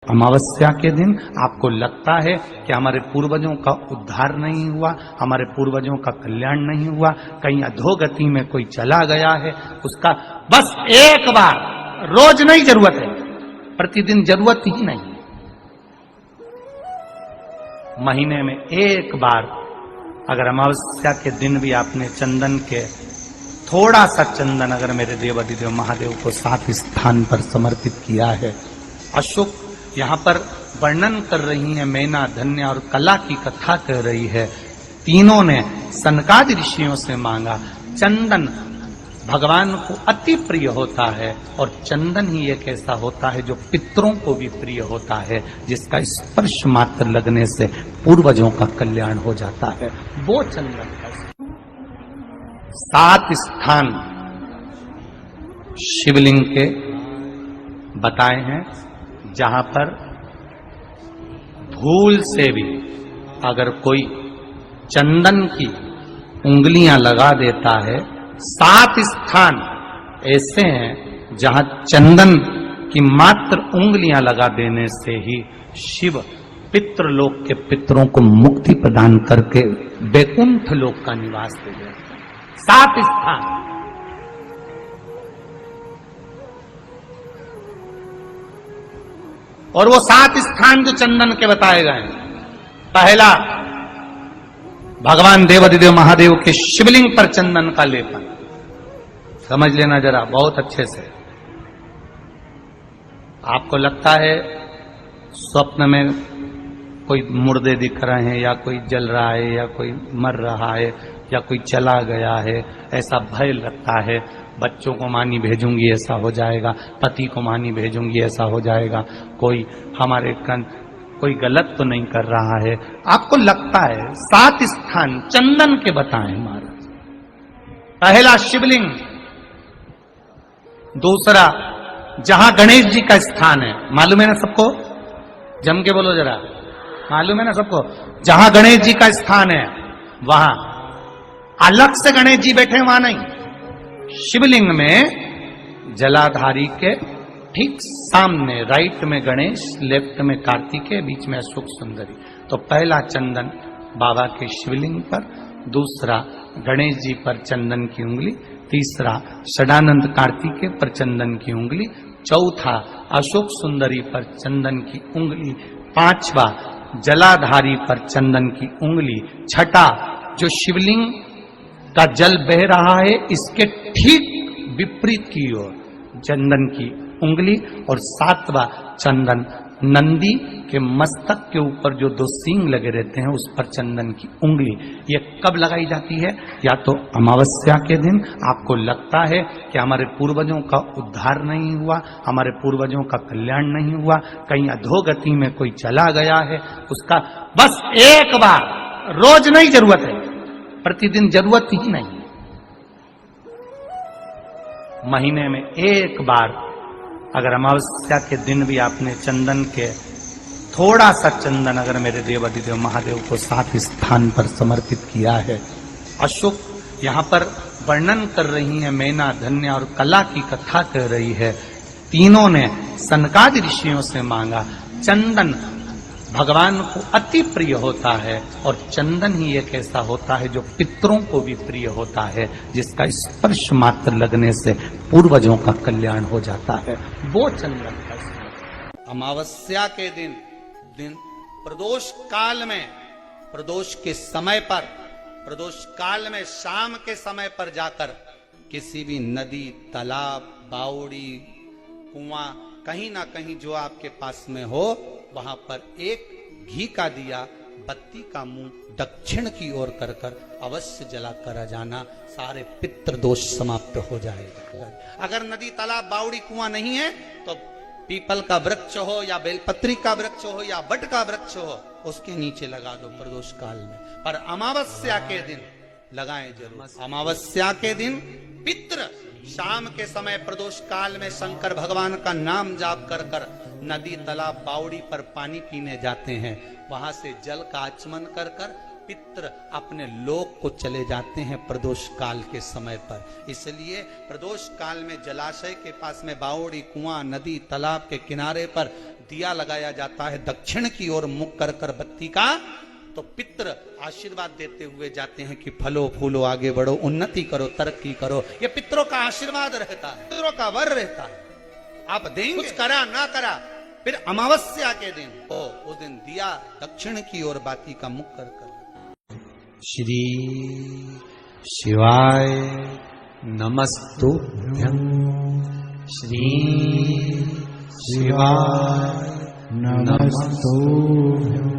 अमावस्या के दिन आपको लगता है कि हमारे पूर्वजों का उद्धार नहीं हुआ, हमारे पूर्वजों का कल्याण नहीं हुआ, कहीं अधोगति में कोई चला गया है, उसका बस एक बार, रोज नहीं जरूरत है, प्रतिदिन जरूरत ही नहीं है, महीने में एक बार अगर अमावस्या के दिन भी आपने चंदन के थोड़ा सा चंदन अगर मेरे देवाधिदेव महादेव को 7 स्थान पर समर्पित किया है। अशोक यहाँ पर वर्णन कर रही है, मैना, धन्य और कला की कथा कह रही है। तीनों ने सनकादि ऋषियों से मांगा। चंदन भगवान को अति प्रिय होता है और चंदन ही एक ऐसा होता है जो पितरों को भी प्रिय होता है, जिसका स्पर्श मात्र लगने से पूर्वजों का कल्याण हो जाता है। वो चंदन का 7 स्थान शिवलिंग के बताए हैं, जहां पर भूल से भी अगर कोई चंदन की उंगलियां लगा देता है, 7 स्थान ऐसे हैं जहां चंदन की मात्र उंगलियां लगा देने से ही शिव पितृलोक के पितरों को मुक्ति प्रदान करके वैकुंठ लोक का निवास दे देते हैं। 7 स्थान। और वो 7 स्थान जो चंदन के बताए गए हैं, पहला भगवान देवाधिदेव महादेव के शिवलिंग पर चंदन का लेपन। समझ लेना जरा बहुत अच्छे से। आपको लगता है स्वप्न में कोई मुर्दे दिख रहे हैं, या कोई जल रहा है, या कोई मर रहा है, या कोई चला गया है, ऐसा भय लगता है। बच्चों को मानी भेजूंगी ऐसा हो जाएगा, पति को मानी भेजूंगी ऐसा हो जाएगा, कोई हमारे कोई गलत तो नहीं कर रहा है, आपको लगता है। 7 स्थान चंदन के बताएं महाराज। पहला शिवलिंग, दूसरा जहां गणेश जी का स्थान है, मालूम है ना सबको, जम के बोलो जरा, मालूम है ना सबको, जहां गणेश जी का स्थान है वहां अलग से गणेश जी बैठे, वहां नहीं। शिवलिंग में जलाधारी के ठीक सामने राइट में गणेश, लेफ्ट में कार्तिकेय, बीच में अशोक सुंदरी। तो पहला चंदन बाबा के शिवलिंग पर, दूसरा गणेश जी पर चंदन की उंगली, तीसरा षडानंद कार्तिकेय पर चंदन की उंगली, चौथा अशोक सुंदरी पर चंदन की उंगली, पांचवा जलाधारी पर चंदन की उंगली, छठा जो शिवलिंग का जल बह रहा है इसके ठीक विपरीत की ओर चंदन की उंगली, और 7वां चंदन नंदी के मस्तक के ऊपर जो 2 सींग लगे रहते हैं उस पर चंदन की उंगली। ये कब लगाई जाती है? या तो अमावस्या के दिन आपको लगता है कि हमारे पूर्वजों का उद्धार नहीं हुआ, हमारे पूर्वजों का कल्याण नहीं हुआ, कहीं अधोगति में कोई चला गया है, उसका बस एक बार, रोज नहीं जरूरत है, प्रतिदिन जरूरत ही नहीं है, महीने में एक बार अगर अमावस्या के दिन भी आपने चंदन के थोड़ा सा चंदन अगर मेरे देवाधिदेव महादेव को 7 स्थान पर समर्पित किया है। अशोक यहाँ पर वर्णन कर रही है, मैना, धन्य और कला की कथा कह रही है। तीनों ने सनकादि ऋषियों से मांगा। चंदन भगवान को अति प्रिय होता है और चंदन ही एक ऐसा होता है जो पितरों को भी प्रिय होता है, जिसका स्पर्श मात्र लगने से पूर्वजों का कल्याण हो जाता है। वो चंदन का अमावस्या के दिन प्रदोष काल में, प्रदोष के समय पर, प्रदोष काल में शाम के समय पर जाकर किसी भी नदी, तालाब, बावड़ी, कुआं, कहीं ना कहीं जो आपके पास में हो, वहां पर एक घी का दिया, बत्ती का मुंह दक्षिण की ओर कर कर अवश्य जला कर जाना, सारे पितृ दोष समाप्त हो जाएगा। अगर नदी, तालाब, बावड़ी, कुआं नहीं है तो पीपल का वृक्ष हो, या बेलपत्री का वृक्ष हो, या बट का वृक्ष हो, उसके नीचे लगा दो प्रदोष काल में। पर अमावस्या के दिन लगाएं जरूर। अमावस्या के दिन पितृ शाम के समय प्रदोष काल में शंकर भगवान का नाम जाप कर कर नदी, तालाब, बावड़ी पर पानी पीने जाते हैं। वहां से जल का आचमन कर कर पितृ अपने लोक को चले जाते हैं प्रदोष काल के समय पर। इसलिए प्रदोष काल में जलाशय के पास में बावड़ी, कुआं, नदी, तालाब के किनारे पर दिया लगाया जाता है दक्षिण की ओर मुख कर कर बत्ती का, तो पितृ आशीर्वाद देते हुए जाते हैं कि फलो फूलो आगे बढ़ो, उन्नति करो, तरक्की करो। ये पितरों का आशीर्वाद रहता है, पितरों का वर रहता है। आप देंगे, कुछ करा ना करा, फिर अमावस्या के दिन उस दिन दिया दक्षिण की ओर बाती का मुख कर कर। श्री शिवाय नमस्तुभ्यं। श्री शिवाय नमस्तुभ्यं।